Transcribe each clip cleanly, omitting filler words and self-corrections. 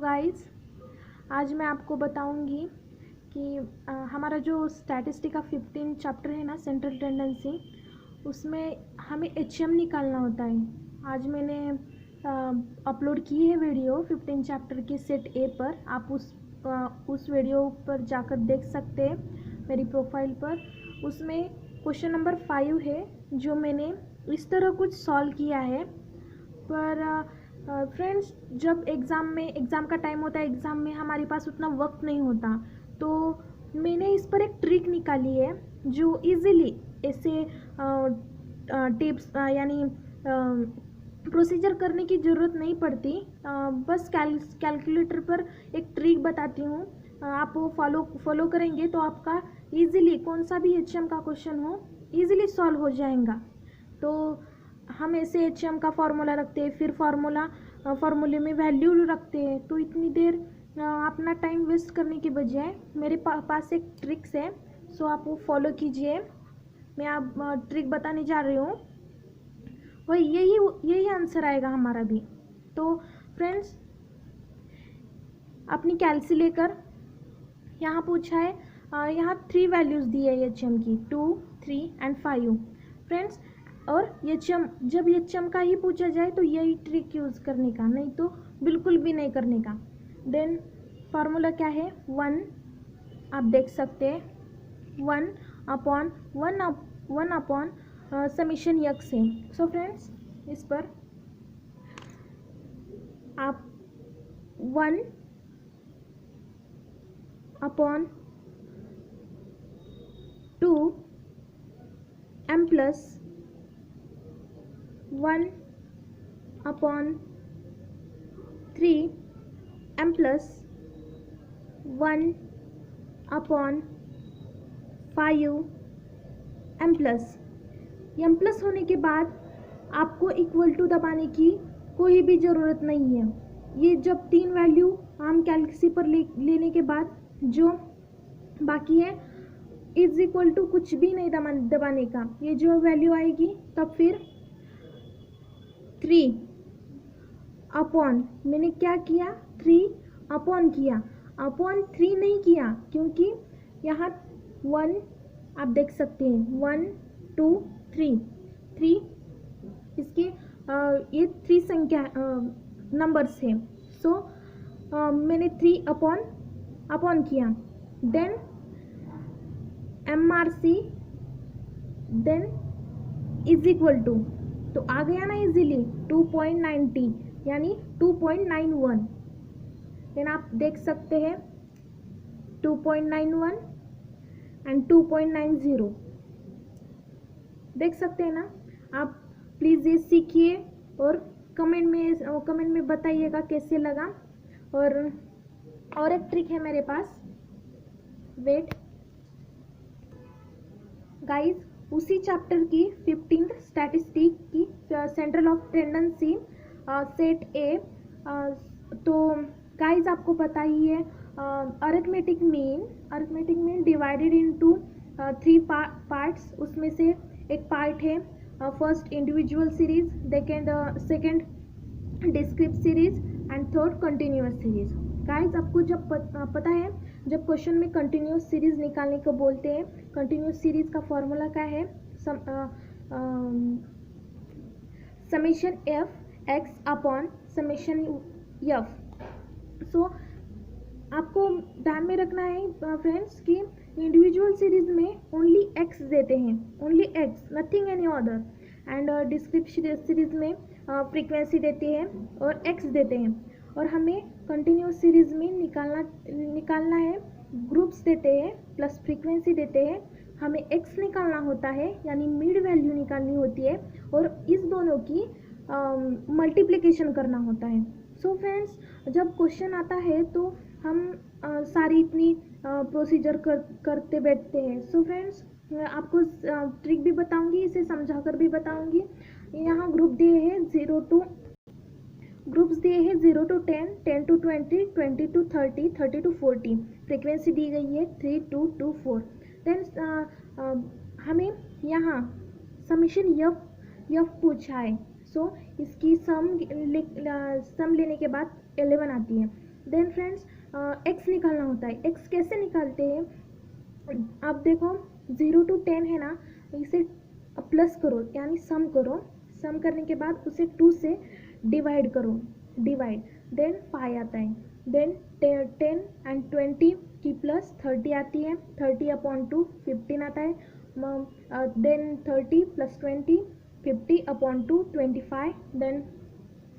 Guys, आज मैं आपको बताऊंगी कि हमारा जो स्टैटिस्टिक का 15 चैप्टर है ना, सेंट्रल टेंडेंसी, उसमें हमें एचएम निकालना होता है। आज मैंने अपलोड की है वीडियो 15 चैप्टर के सेट ए पर। आप उस वीडियो पर जाकर देख सकते हैं मेरी प्रोफाइल पर। उसमें क्वेश्चन नंबर 5 है जो मैंने इस तरह कुछ सॉल्व किया है। पर फ्रेंड्स, जब एग्ज़ाम का टाइम होता है, एग्ज़ाम में हमारे पास उतना वक्त नहीं होता, तो मैंने इस पर एक ट्रिक निकाली है जो इजीली ऐसे टिप्स यानी प्रोसीजर करने की ज़रूरत नहीं पड़ती। बस कैलकुलेटर पर एक ट्रिक बताती हूँ, आप वो फॉलो करेंगे तो आपका इजीली कौन सा भी एचएम का क्वेश्चन हो इजीली सॉल्व हो जाएगा। तो हम ऐसे एचएम का फार्मूला रखते हैं, फिर फार्मूले में वैल्यू रखते हैं। तो इतनी देर अपना टाइम वेस्ट करने की बजाय मेरे पास एक ट्रिक्स है, सो आप वो फॉलो कीजिए। मैं आप ट्रिक बताने जा रही हूँ, वही यही आंसर आएगा हमारा भी। तो फ्रेंड्स, अपनी कैलसी लेकर यहाँ पूछा है, यहाँ 3 वैल्यूज़ दी है एचएम की, 2, 3 एंड 5 फ्रेंड्स। और जब एचएम का ही पूछा जाए तो यही ट्रिक यूज़ करने का, नहीं तो बिल्कुल भी नहीं करने का। देन फार्मूला क्या है, 1 आप देख सकते हैं, 1 अपॉन समीशन यक्स है। सो फ्रेंड्स, इस पर आप 1 upon 2 m plus 1 upon 3 m plus 1 upon 5 m plus M plus होने के बाद आपको इक्वल टू दबाने की कोई भी ज़रूरत नहीं है। ये जब 3 वैल्यू हम कैलकुलेटर पर लेने के बाद जो बाकी है इज इक्वल टू कुछ भी नहीं दबाने का, ये जो वैल्यू आएगी तब फिर 3 अपॉन, मैंने क्या किया, 3 अपॉन किया, अपॉन 3 नहीं किया, क्योंकि यहाँ 1 आप देख सकते हैं, 1 2 3 इसके ये 3 संख्या नंबर्स हैं। सो मैंने 3 अपॉन किया, then MRC then is equal to, तो आ गया ना इजीली 2.90 यानी 2.91। देन आप देख सकते हैं 2.91 एंड 2.90 देख सकते हैं ना आप। प्लीज़ ये सीखिए और कमेंट में बताइएगा कैसे लगा। और एक ट्रिक है मेरे पास, वेट गाइस, उसी चैप्टर की 15th स्टैटिस्टिक की सेंट्रल ऑफ टेंडेंसी सेट ए। तो गाइस, आपको पता ही है arithmetic mean divided into 3 parts. उसमें से एक पार्ट है first individual series, second discrete series and third continuous series. Guys, आपको जब पता है, जब क्वेश्चन में कंटिन्यूअस सीरीज निकालने को बोलते हैं, कंटिन्यूअस सीरीज का फॉर्मूला क्या है, summation F X upon summation F. So आपको ध्यान में रखना है फ्रेंड्स कि इंडिविजुअल सीरीज में ओनली एक्स देते हैं, only X, nothing any other. And discrete series में फ्रीक्वेंसी देते हैं और एक्स देते हैं। और हमें कंटिन्यूअस सीरीज में निकालना है, ग्रुप्स देते हैं प्लस फ्रीक्वेंसी देते हैं, हमें एक्स निकालना होता है यानी मिड वैल्यू निकालनी होती है, और इस दोनों की मल्टीप्लिकेशन करना होता है। सो फ्रेंड्स, जब क्वेश्चन आता है तो हम सारी इतनी प्रोसीजर करते बैठते हैं। सो फ्रेंड्स, आपको ट्रिक भी बताऊंगी, इसे समझाकर भी बताऊंगी। यहाँ ग्रुप्स दिए हैं 0 to 10, 10 to 20, 20 to 30, 30 to 40। Frequency दी गई है 3, 2, 2, 4। देन हमें यहाँ समीशन यफ पूछा है। सो इसकी सम लेने के बाद 11 आती है। देन फ्रेंड्स एक्स निकालना होता है। एक्स कैसे निकालते हैं, अब देखो 0 to 10 है ना, इसे प्लस करो यानी सम करो, सम करने के बाद उसे 2 से डिवाइड करो, डिवाइड, देन 5 आता है, देन 10 एंड 20 की प्लस 30 आती है, 30/2 15 आता है, देन 30 + 20 50/2 25, देन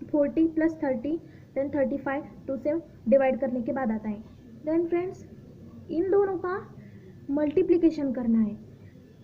40 + 30 देन 35 2 से डिवाइड करने के बाद आता है। देन फ्रेंड्स इन दोनों का मल्टीप्लिकेशन करना है,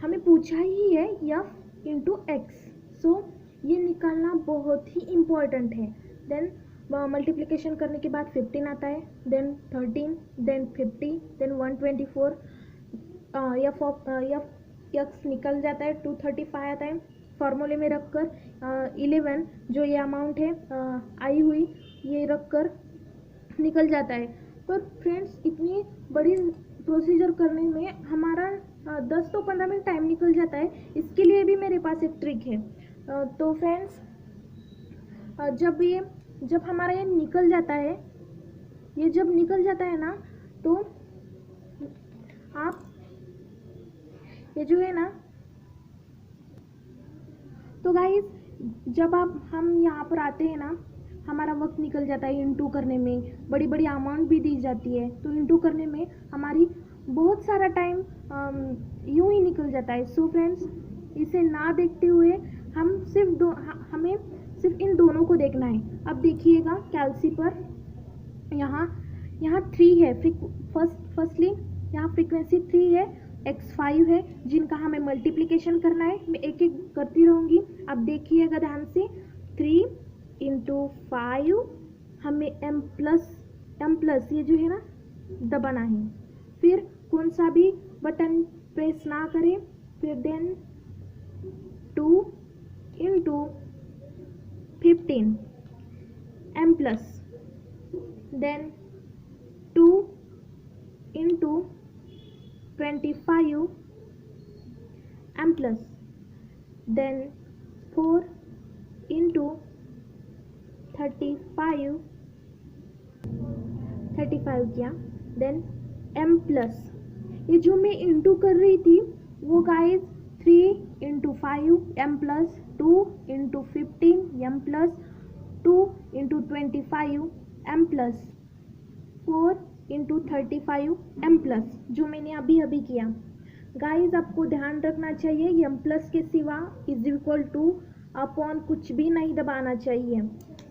हमें पूछा ही है f इंटू एक्स, सो ये निकालना बहुत ही इम्पॉर्टेंट है। देन मल्टीप्लिकेशन करने के बाद 15 आता है, देन 13, देन 50, देन 124, एक्स निकल जाता है, 235 आता है, फार्मूले में रखकर 11 जो ये अमाउंट है आई हुई ये रखकर निकल जाता है। पर फ्रेंड्स इतनी बड़ी प्रोसीजर करने में हमारा 10 to 15 मिनट टाइम निकल जाता है, इसके लिए भी मेरे पास एक ट्रिक है। तो फ्रेंड्स जब हमारा ये निकल जाता है, ये जब निकल जाता है ना, तो आप ये जो है ना, तो गाइस जब हम यहाँ पर आते हैं ना, हमारा वक्त निकल जाता है इंटू करने में, बड़ी बड़ी अमाउंट भी दी जाती है, तो इंटू करने में हमारी बहुत सारा टाइम यूं ही निकल जाता है। सो फ्रेंड्स इसे ना देखते हुए हमें सिर्फ इन दोनों को देखना है। अब देखिएगा कैल्सी पर यहाँ 3 है, फर्स्टली यहाँ फ्रीक्वेंसी 3 है, x 5 है, जिनका हमें मल्टीप्लिकेशन करना है। मैं एक एक करती रहूँगी, अब देखिएगा ध्यान से। 3 × 5 हमें m प्लस ये जो है ना दबाना है, फिर कौन सा भी बटन प्रेस ना करें, फिर then 2 × 15 m plus, then 2 × 25 m plus, then 4 × 35 किया, देन m प्लस। ये जो मैं इंटू कर रही थी वो guys 3 × 5 m plus, 2 × 15 m plus, 2 × 25 m plus, 4 × 35 m plus, जो मैंने अभी किया। गाइस आपको ध्यान रखना चाहिए m प्लस के सिवा = अपॉन कुछ भी नहीं दबाना चाहिए।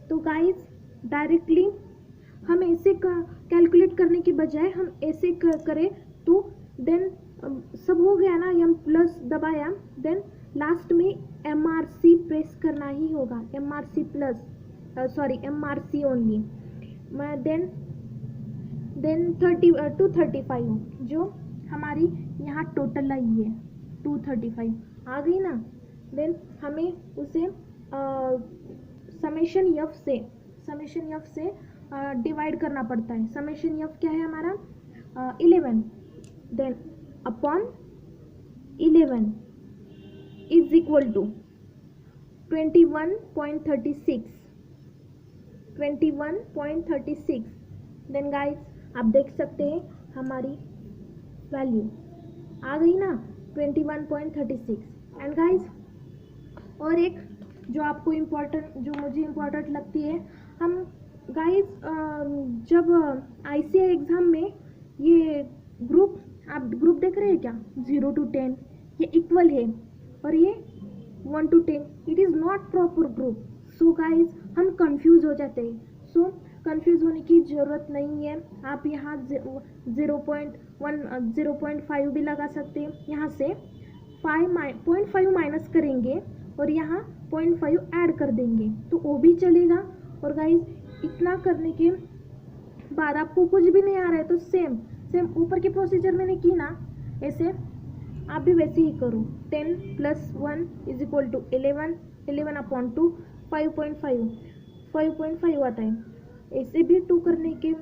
तो गाइस डायरेक्टली हम ऐसे कैलकुलेट करने के बजाय हम ऐसे करें, तो देन सब हो गया ना, m प्लस दबाया, देन लास्ट में MRC प्रेस करना ही होगा, MRC plus, MRC only. Then 235 जो हमारी यहाँ टोटल आई है 235 आ गई ना, देन हमें उसे समेशन एफ से डिवाइड करना पड़ता है। समेशन एफ क्या है हमारा 11, then upon 11 is equal to 21.36। Then guys आप देख सकते हैं हमारी वैल्यू आ गई ना 21.36। एंड गाइस और एक जो आपको जो मुझे इम्पोर्टेंट लगती है, हम गाइस जब ICAI एग्ज़ाम में ये आप ग्रुप देख रहे हैं क्या, 0 to 10 ये इक्वल है और ये 1 to 10 it is not proper group. So guys हम कंफ्यूज हो जाते हैं। सो कंफ्यूज होने की ज़रूरत नहीं है, आप यहाँ 0.5 भी लगा सकते हैं, यहाँ से 0.5 माइनस करेंगे और यहाँ 0.5 ऐड कर देंगे तो वो भी चलेगा। और गाइस इतना करने के बाद आपको कुछ भी नहीं आ रहा है तो सेम ऊपर की प्रोसीजर मैंने की ना, ऐसे आप भी वैसे ही करो। 10 + 1 = 11, 11/2 5.5 आता है। ऐसे भी 2 करने के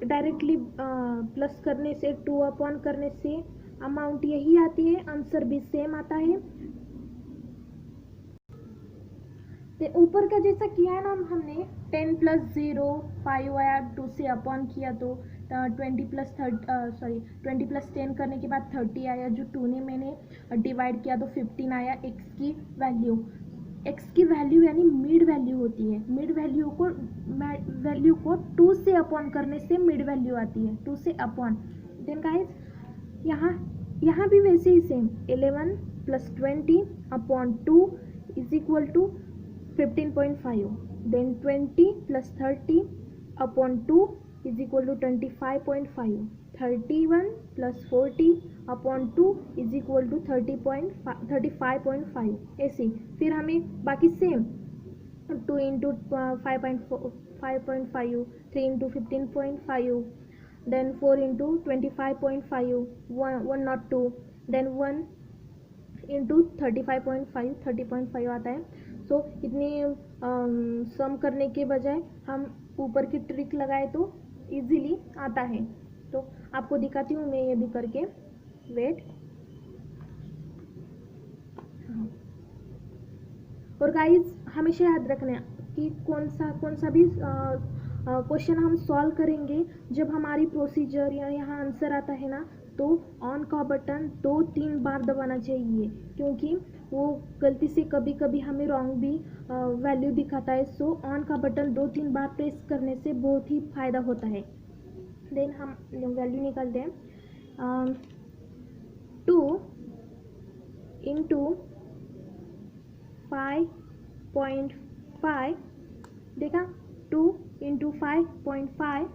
डायरेक्टली प्लस करने से 2 अपॉन करने से अमाउंट यही आती है, आंसर भी सेम आता है। तो ऊपर का जैसा किया है ना हमने 10 प्लस 0 5 आया, 2 से अपॉन किया तो 20 प्लस 10 करने के बाद 30 आया, जो 2 ने मैंने डिवाइड किया तो 15 आया। एक्स की वैल्यू यानी मिड वैल्यू होती है। मिड वैल्यू को 2 से अपॉन करने से मिड वैल्यू आती है, 2 से अपॉन। देन गाइस यहाँ भी वैसे ही same 11 plus 20 upon 2 is equal to 15.5। Then 20 plus 30 upon 2 is equal to 25.5। 31 plus 40 upon 2 is equal to 35.5 ऐसे। फिर हमें बाकी same 2 into 5.5, 3 into 15.5, then 4 into 25.5, 102, then 1 into 35.5, 30.5 आता है। सो इतनी सम करने के बजाय हम ऊपर की ट्रिक लगाए तो इजीली आता है। तो आपको दिखाती हूँ मैं ये भी करके, वेट। और गाइस हमेशा याद रखना कि कौन सा भी क्वेश्चन हम सॉल्व करेंगे, जब हमारी प्रोसीजर या यहाँ आंसर आता है ना, तो ऑन का बटन 2-3 बार दबाना चाहिए, क्योंकि वो गलती से कभी कभी हमें रॉन्ग भी वैल्यू दिखाता है। सो ऑन का बटन 2-3 बार प्रेस करने से बहुत ही फ़ायदा होता है। देन हम वैल्यू निकालते हैं। 2 इंटू 5.5, देखा 2 into 5.5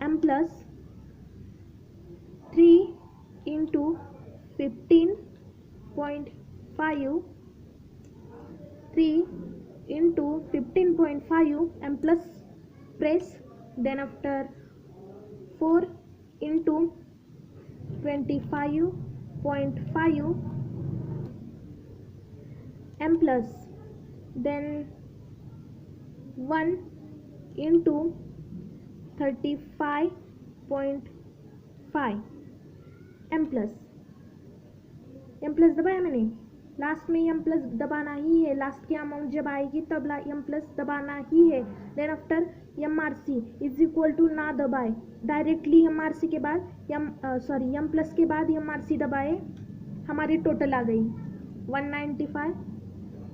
m plus 3 into 15.5, 3 into 15.5 m plus press, then after 4 into 25.5 m plus, then 1 into 35.5 m plus दबाया मैंने। लास्ट में m प्लस दबाना ही है, लास्ट की अमाउंट जब आएगी तब m प्लस दबाना ही है। Then after M R C is equal to ना दबाए, डायरेक्टली एम आर सी के बाद m प्लस के बाद एम आर सी दबाए, हमारी टोटल आ गई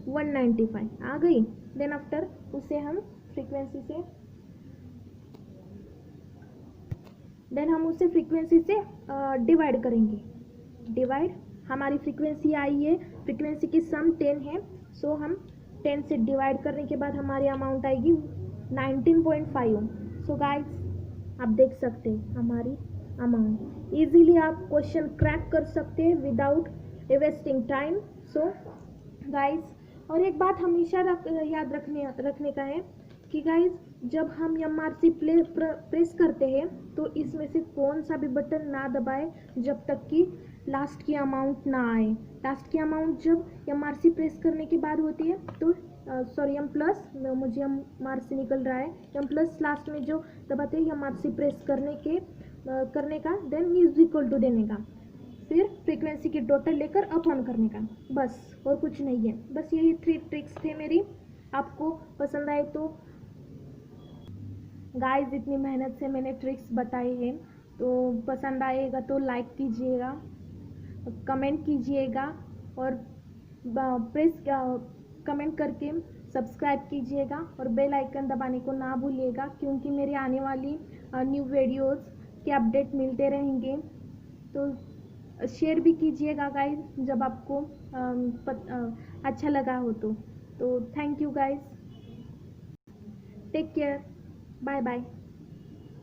195 आ गई। देन आफ्टर उसे हम फ्रीक्वेंसी से डिवाइड करेंगे। डिवाइड, हमारी फ्रीक्वेंसी आई है, फ्रीक्वेंसी की सम 10 है। सो हम 10 से डिवाइड करने के बाद हमारी अमाउंट आएगी 19.5। सो गाइस आप देख सकते हैं हमारी अमाउंट। इजीली आप क्वेश्चन क्रैक कर सकते हैं without wasting time. So guys, और एक बात हमेशा याद रखने का है कि गाइस, जब हम MRC प्रेस करते हैं तो इसमें से कौन सा भी बटन ना दबाए जब तक कि लास्ट की अमाउंट ना आए। लास्ट की अमाउंट जब MRC प्रेस करने के बाद होती है तो एम प्लस, मुझे MRC निकल रहा है, एम प्लस लास्ट में जो दबाते हैं MRC प्रेस करने का, देन इज इक्वल टू देने का, फिर फ्रीक्वेंसी की टोटल लेकर अप ऑन करने का, बस और कुछ नहीं है। बस यही 3 ट्रिक्स थे मेरी। आपको पसंद आए तो गाइस, इतनी मेहनत से मैंने ट्रिक्स बताए हैं, तो पसंद आएगा तो लाइक कीजिएगा, कमेंट कीजिएगा और कमेंट करके सब्सक्राइब कीजिएगा और बेल आइकन दबाने को ना भूलिएगा, क्योंकि मेरे आने वाली न्यू वीडियोस के अपडेट मिलते रहेंगे। तो शेयर भी कीजिएगा गाइस जब आपको अच्छा लगा हो तो thank you guys, take care, bye bye.